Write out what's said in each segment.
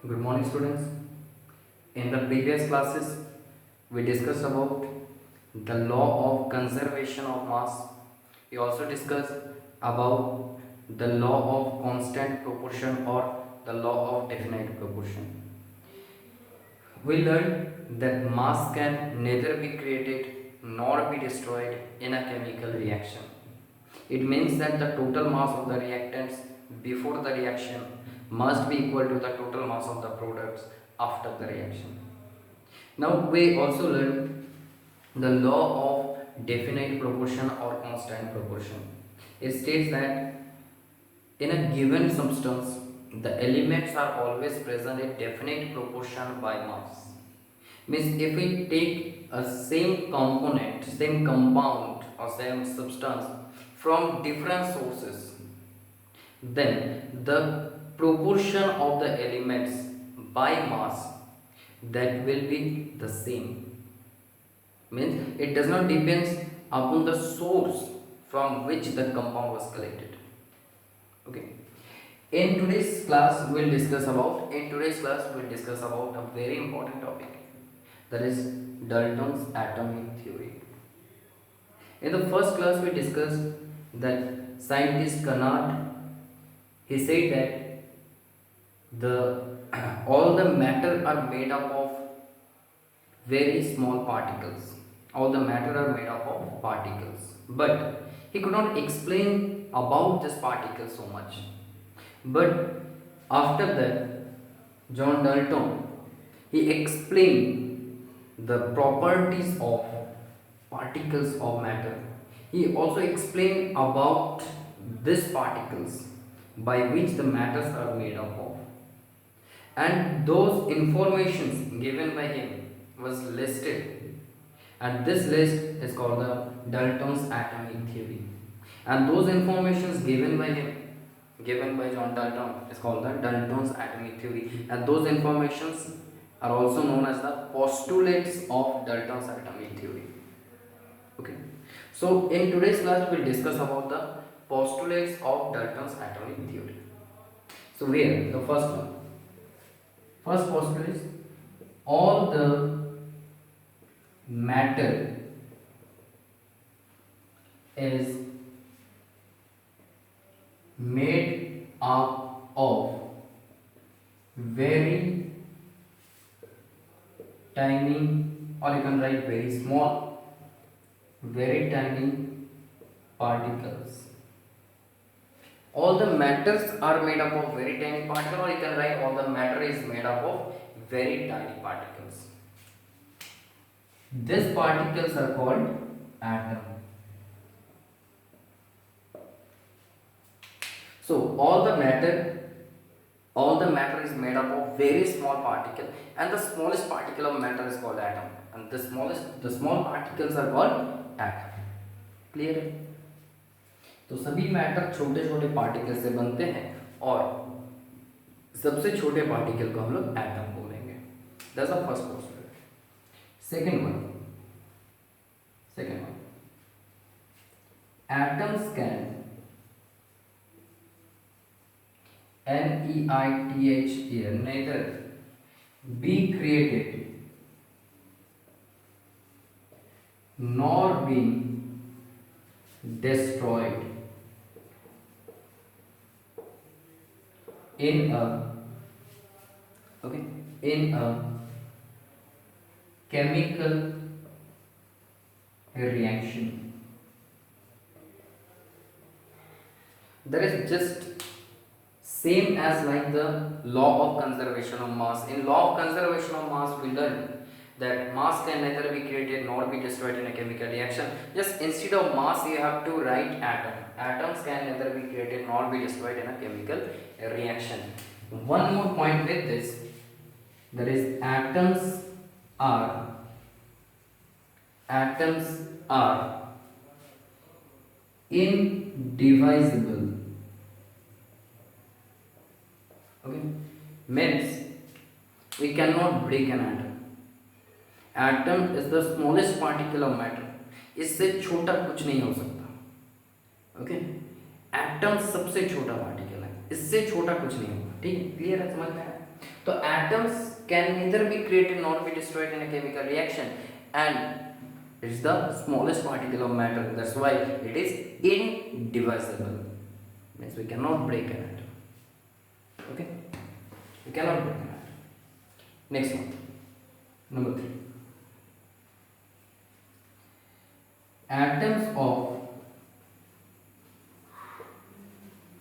Good morning, students. In the previous classes, we discussed about the law of conservation of mass. We also discussed about the law of constant proportion or the law of definite proportion. We learned that mass can neither be created nor be destroyed in a chemical reaction. It means that the total mass of the reactants before the reaction must be equal to the total mass of the products after the reaction. Now we also learned the law of definite proportion or constant proportion. It states that in a given substance, the elements are always present in definite proportion by mass. Means if we take a same component, same compound or same substance from different sources, then the proportion of the elements by mass that will be the same. Means it does not depends upon the source from which the compound was collected. Okay. In today's class we'll discuss about a very important topic, that is Dalton's atomic theory. In the first class we discussed that scientist Carnot, he said that the all the matter are made up of very small particles. All the matter are made up of particles, but he could not explain about this particle so much. But after that, John Dalton, he explained the properties of particles of matter. He also explained about these particles by which the matters are made up of, and those informations given by him was listed, and this list is called the Dalton's atomic theory. And those informations given by him, given by John Dalton, is called the Dalton's atomic theory, and those informations are also known as the postulates of Dalton's atomic theory. Okay, so in today's class we will discuss about the postulates of Dalton's atomic theory. So here the first postulate is all the matter is made up of very tiny, or you can write very small, very tiny particles. All the matters are made up of very tiny particles, or you can write all the matter is made up of very tiny particles. These particles are called atom. So all the matter is made up of very small particle, and the smallest particle of matter is called atom, and the small particles are called atom. Clear है? तो सभी matter छोटे छोटे particle से बनते हैं, और सबसे छोटे पार्टिकल को हम लोग एटम बोलेंगे. That's the first postulate. Second one, atoms can NEITH here, neither be created nor be destroyed in a chemical reaction. That is just same as like the law of conservation of mass. In law of conservation of mass we learned that mass can neither be created nor be destroyed in a chemical reaction. Just instead of mass you have to write atom. Atoms can neither be created nor be destroyed in a chemical reaction. One more point with this, that is atoms are indivisible. Okay, means we cannot break an atom. Atom is the smallest particle of matter. इससे छोटा कुछ नहीं हो सकता. Okay, atom सबसे छोटा particle है, इससे छोटा कुछ नहीं होगा. ठीक है, क्लियर है, समझ में आया? So atoms can neither be created nor be destroyed in a chemical reaction, and it's the smallest particle of matter. That's why it is indivisible. Means we cannot break an atom. Okay, we cannot break an atom. Next one, number 3. Atoms of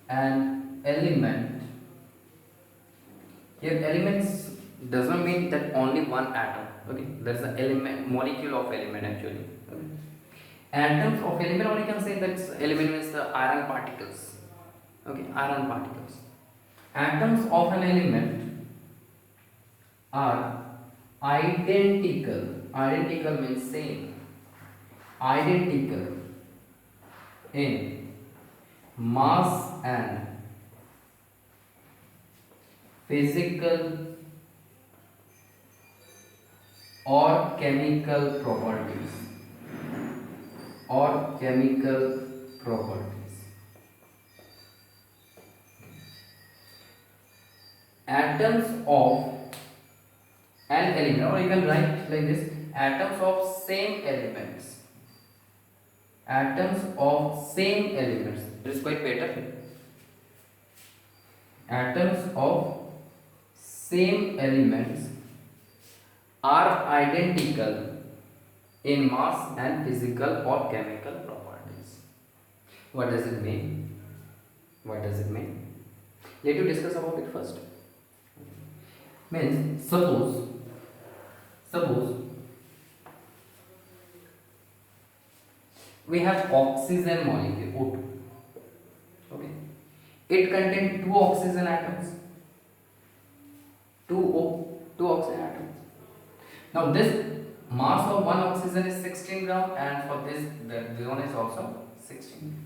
an element. Here elements does not mean that only one atom. Okay, that's the element, molecule of element actually. Okay. Atoms of element, or you can say that element means the iron particles. Okay, iron particles. Atoms of an element are identical. Identical means same. Identical in mass and physical or chemical properties. Or chemical properties. Atoms of an element, or you can write like this: atoms of same elements. Atoms of same elements. This is quite better. Atoms of same elements are identical in mass and physical or chemical properties. What does it mean? What does it mean? Let you discuss about it first. Means suppose we have oxygen molecule O2. Okay, it contains two oxygen atoms. Two oxygen atoms. Now this mass of one oxygen is 16 gram, and for this one is also 16.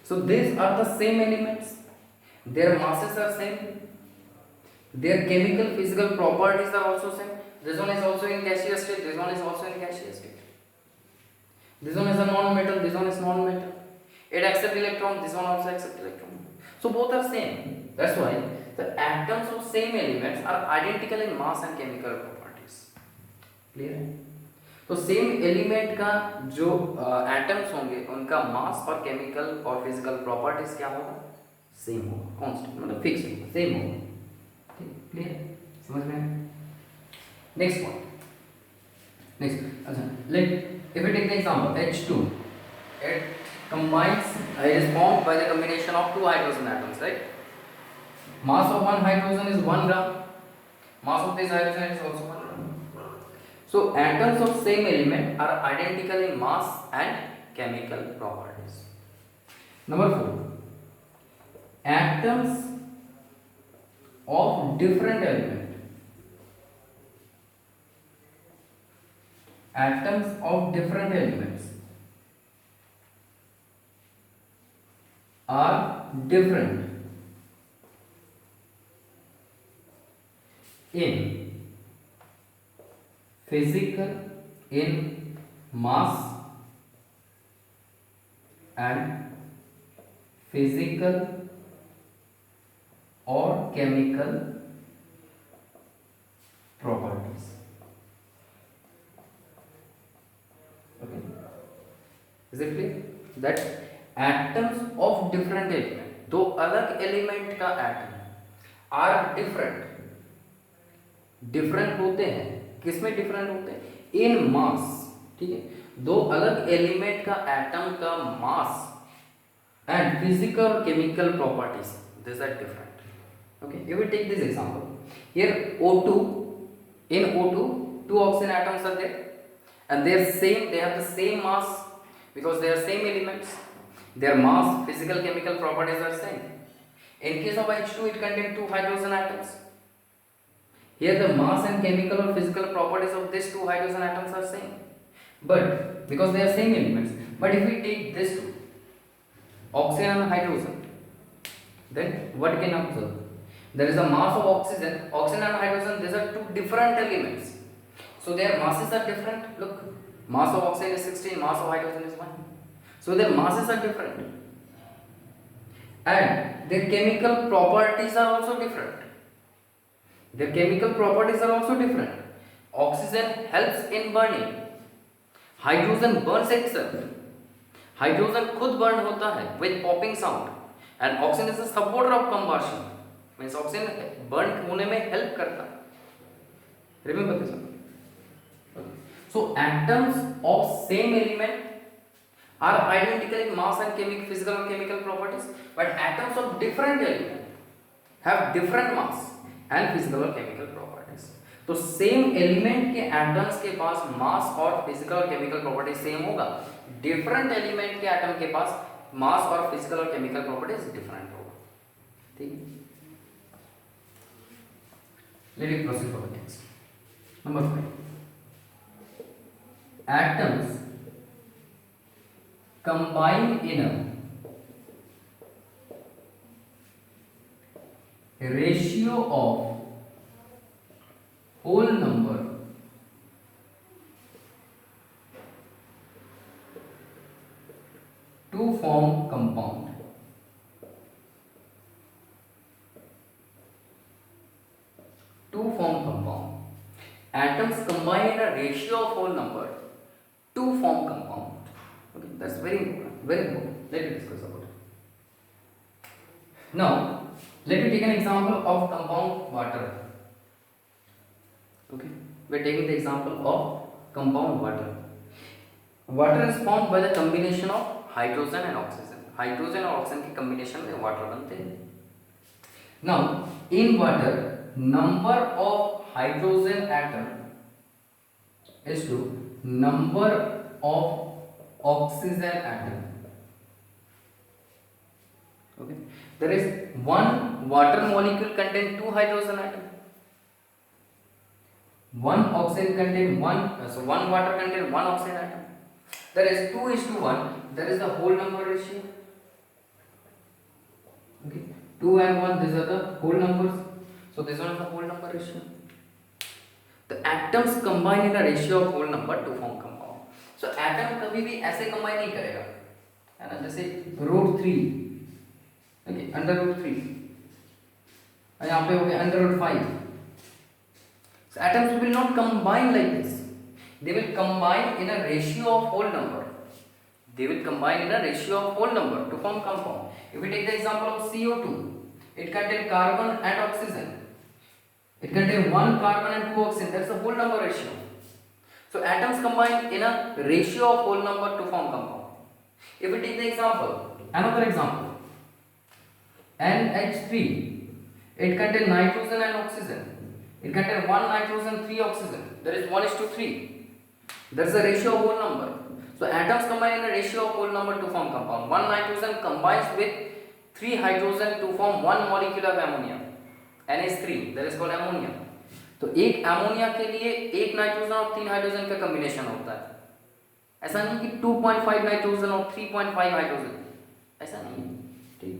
So these are the same elements. Their masses are same. Their chemical physical properties are also same. This one is also in gaseous state. This one is also in gaseous state. This one is a non-metal. This one is non-metal. It accepts electron. This one also accepts electron. So both are same. That's why the atoms of same elements are identical in mass and chemical properties. Clear है? तो same element का जो atoms होंगे उनका मास और chemical और physical properties क्या होगा? सेम होगा, कांस्टेंट मतलब फिक्स होगा, सेम होगा. क्लियर? समझ में आया? Next point. नेक्स्ट, अच्छा, let if we take the example H2, it combines, it is formed by the combination of two hydrogen atoms, right? Mass of one hydrogen is 1 gram. Mass of this hydrogen is also 1 gram. So atoms of same element are identical in mass and chemical properties. Number 4. Atoms of different element. Atoms of different elements are different in physical, in mass and physical or chemical properties. Okay, is it clear that atoms of different element, दो अलग element का atom are different होते हैं. किसमें different होते हैं? इन मास. ठीक है, दो अलग एलिमेंट का एटम का mass and physical chemical properties, this are different. Okay, you will take this example. Here O2, in O2 two oxygen atoms are there and they are same, they have the same mass because they are same elements. Their mass, physical chemical properties are same. In case of H2, it contains two hydrogen atoms. Here the mass and chemical or physical properties of these two hydrogen atoms are same, but because they are same elements. But if we take this two, oxygen and hydrogen, then what can observe? There is a mass of oxygen and hydrogen. These are two different elements, so their masses are different. Look, mass of oxygen is 16, mass of hydrogen is 1. So their masses are different and their chemical properties are also different. Their chemical properties are also different. Oxygen helps in burning. Hydrogen burns itself. Hydrogen खुद burn होता है with popping sound and oxygen is the supporter of combustion, means oxygen burn होने में help करता है। Remember this. So atoms of same element are identical in mass and chemical physical और chemical properties, but atoms of different element have different mass and physical और chemical properties. तो same element के atoms के पास mass और physical और chemical property same होगा, different element के एटम के पास मास और फिजिकल और केमिकल प्रॉपर्टीज डिफरेंट होगा। ठीक है, let it proceed for the next. Number 5, atoms combine in a ratio of whole number to form compound. To form compound. Atoms combine in a ratio of whole number to form compound. Okay, that's very important. Very important. Let me discuss about it. Now, let me take an example of compound water. Okay, we are taking the example of compound water. Water is formed by the combination of hydrogen and oxygen. Hydrogen और oxygen के combination में water बनते हैं। Now in water number of hydrogen atom is two number of oxygen atom. Okay, there is one water molecule contain two hydrogen atom, one oxygen contain one, so one water contain one oxygen atom. There is 2:1, that is the whole number ratio. Okay, 2 and 1, these are the whole numbers, so this one is the whole number ratio. The atoms combine in a ratio of whole number to form compound. So atom कभी भी ऐसे combine नहीं करेगा, है ना, जैसे √3, okay, √3, यहाँ पे हो गया √5। So atoms will not combine like this. They will combine in a ratio of whole number. They will combine in a ratio of whole number to form compound. If we take the example of CO2, it contains carbon and oxygen. It contains one carbon and two oxygen. That's the whole number ratio. So atoms combine in a ratio of whole number to form compound. If we take the example, another example, NH3, it contains nitrogen and oxygen. It contains one nitrogen, three oxygen. There is 1:3. That's the ratio of whole number. So atoms combine in a ratio of whole number to form compound. One nitrogen combines with three hydrogen to form one molecule of ammonia, NH3. That is called ammonia. तो एक ammonia के लिए एक nitrogen और तीन hydrogen का combination होता है। ऐसा नहीं कि 2.5 नाइट्रोजन और 3.5 हाइड्रोजन, ऐसा नहीं है। ठीक,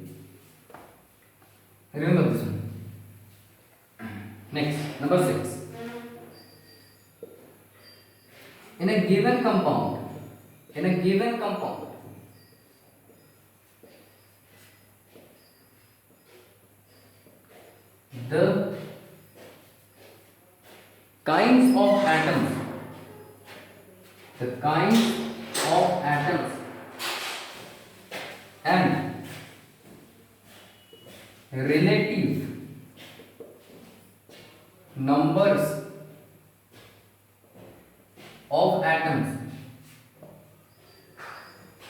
remember this one. Next, number 6. In a given compound, the kinds of atoms and relative numbers of atoms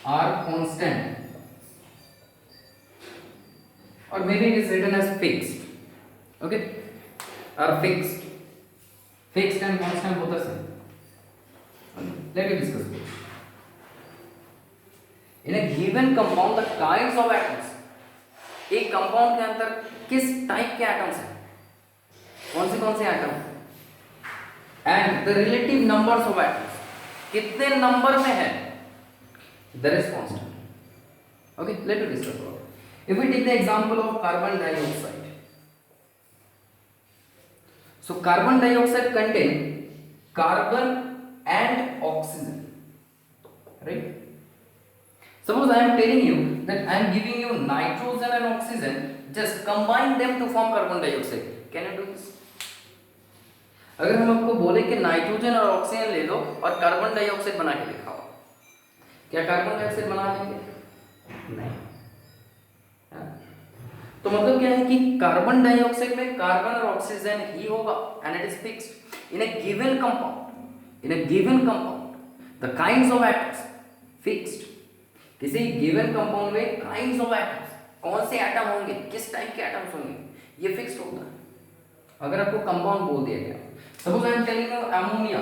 are constant, or maybe it is written as fixed. Okay, are fixed and constant both are same. Let me discuss this. In a given compound, the kinds of atoms, एक compound के अंदर किस type के atoms हैं, कौन से atom, and the relative numbers of atoms, कितने number में है, that is constant. Okay, let me discuss about it. If we take the example of carbon dioxide, so carbon dioxide contain carbon and oxygen, right? Suppose I am telling you that I am giving you nitrogen and oxygen, just combine them to form carbon dioxide. Can you do this? अगर हम आपको बोले कि nitrogen और oxygen ले लो और carbon dioxide बना के दिखाओ, क्या कार्बन डाइऑक्साइड बना लेंगे? नहीं। तो मतलब क्या है कि कार्बन डाइऑक्साइड में कार्बन और ऑक्सीजन ही होगा and it is fixed in A given compound. In A given compound the kinds of atoms fixed. किसी गिवन कंपाउंड में काइंड्स ऑफ एटम्स, कौन से एटम होंगे, किस टाइप के एटम्स होंगे, ये फिक्स्ड होता है। अगर आपको कंपाउंड बोल दिया गया, suppose I am telling you ammonia,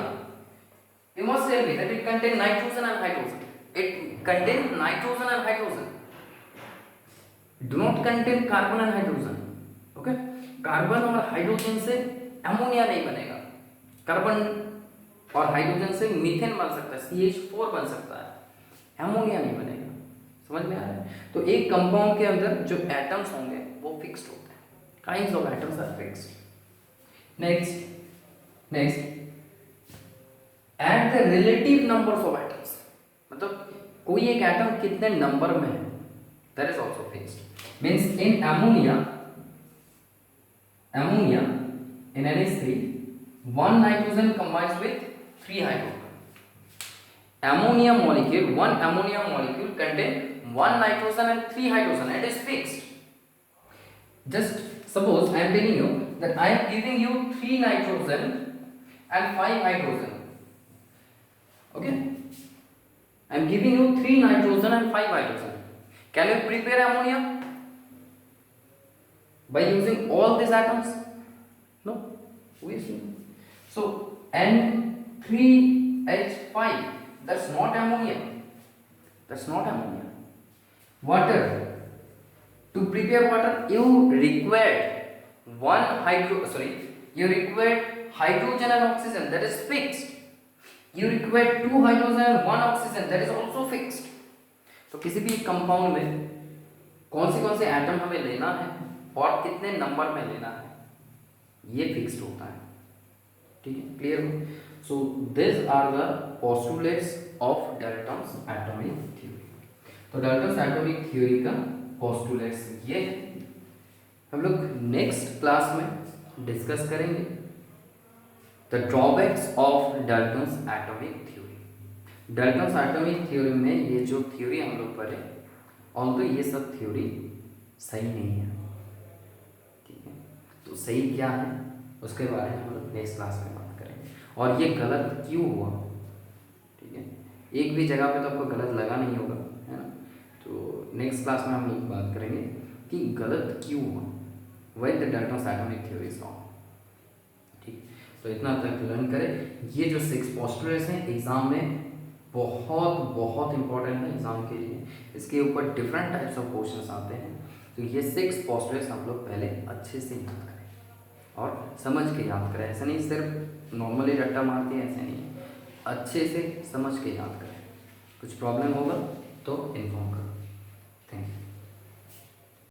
you must tell me that it contain nitrogen and hydrogen. It contain nitrogen and hydrogen, do not contain carbon and hydrogen. Okay, carbon और hydrogen से ammonia नहीं बनेगा, carbon और hydrogen से methane बन सकता है, CH4 बन सकता है, अमोनिया नहीं बनेगा। समझ में आ रहा है? तो एक कंपाउंड के अंदर जो एटम्स होंगे वो फिक्स्ड होते हैं, kinds of atoms are fixed. Next at the relative numbers of atoms, मतलब कोई एक एटम कितने नंबर में है, that is also fixed. Means in ammonia in NH3 one nitrogen combines with 3 hydrogen. One ammonia molecule contain 1 nitrogen and 3 hydrogen. It is fixed. Just suppose I am telling you that I am giving you 3 nitrogen and 5 hydrogen. Okay, I am giving you 3 nitrogen and 5 hydrogen. Can you prepare ammonia by using all these atoms? No, obviously. So N3H5, that's not ammonia. That's not ammonia. Water. To prepare water, you require you require hydrogen and oxygen. That is fixed. You require 2 hydrogen and 1 oxygen. That is also fixed. तो किसी भी compound में कौन से atom हमें लेना है और कितने नंबर में लेना है, ये फिक्स्ड होता है। ठीक है, क्लियर हो? So this are the postulates of Dalton's atomic theory. तो डाल्टन्स एटॉमिक थ्योरी का पोस्टुलेट्स ये है। हम लोग नेक्स्ट क्लास में डिस्कस करेंगे the drawbacks of Dalton's atomic theory. Dalton's atomic theory में ये जो थ्योरी हम लोग पढ़े, ऑल्दो ये सब थ्योरी सही नहीं है। ठीक है, तो सही क्या है उसके बारे में हम लोग नेक्स्ट क्लास में बात करेंगे, और ये गलत क्यों हुआ। ठीक है, एक भी जगह पे तो आपको गलत लगा नहीं होगा, है ना? तो नेक्स्ट क्लास में हम लोग बात करेंगे कि गलत क्यों हुआ, why the Dalton's atomic theory is wrong. ठीक, तो इतना तक लर्न करें। ये जो 6 पोस्टुलेट्स हैं एग्जाम में बहुत इंपॉर्टेंट है एग्जाम के लिए। इसके ऊपर डिफरेंट टाइप्स ऑफ क्वेश्चंस आते हैं। तो ये 6 पोस्टुलेट्स हम लोग पहले अच्छे से याद करें और समझ के याद करें। ऐसा नहीं सिर्फ नॉर्मली रट्टा मारती है, ऐसे नहीं, अच्छे से समझ के याद करें। कुछ प्रॉब्लम होगा तो इन्फॉर्म करो। Thank you.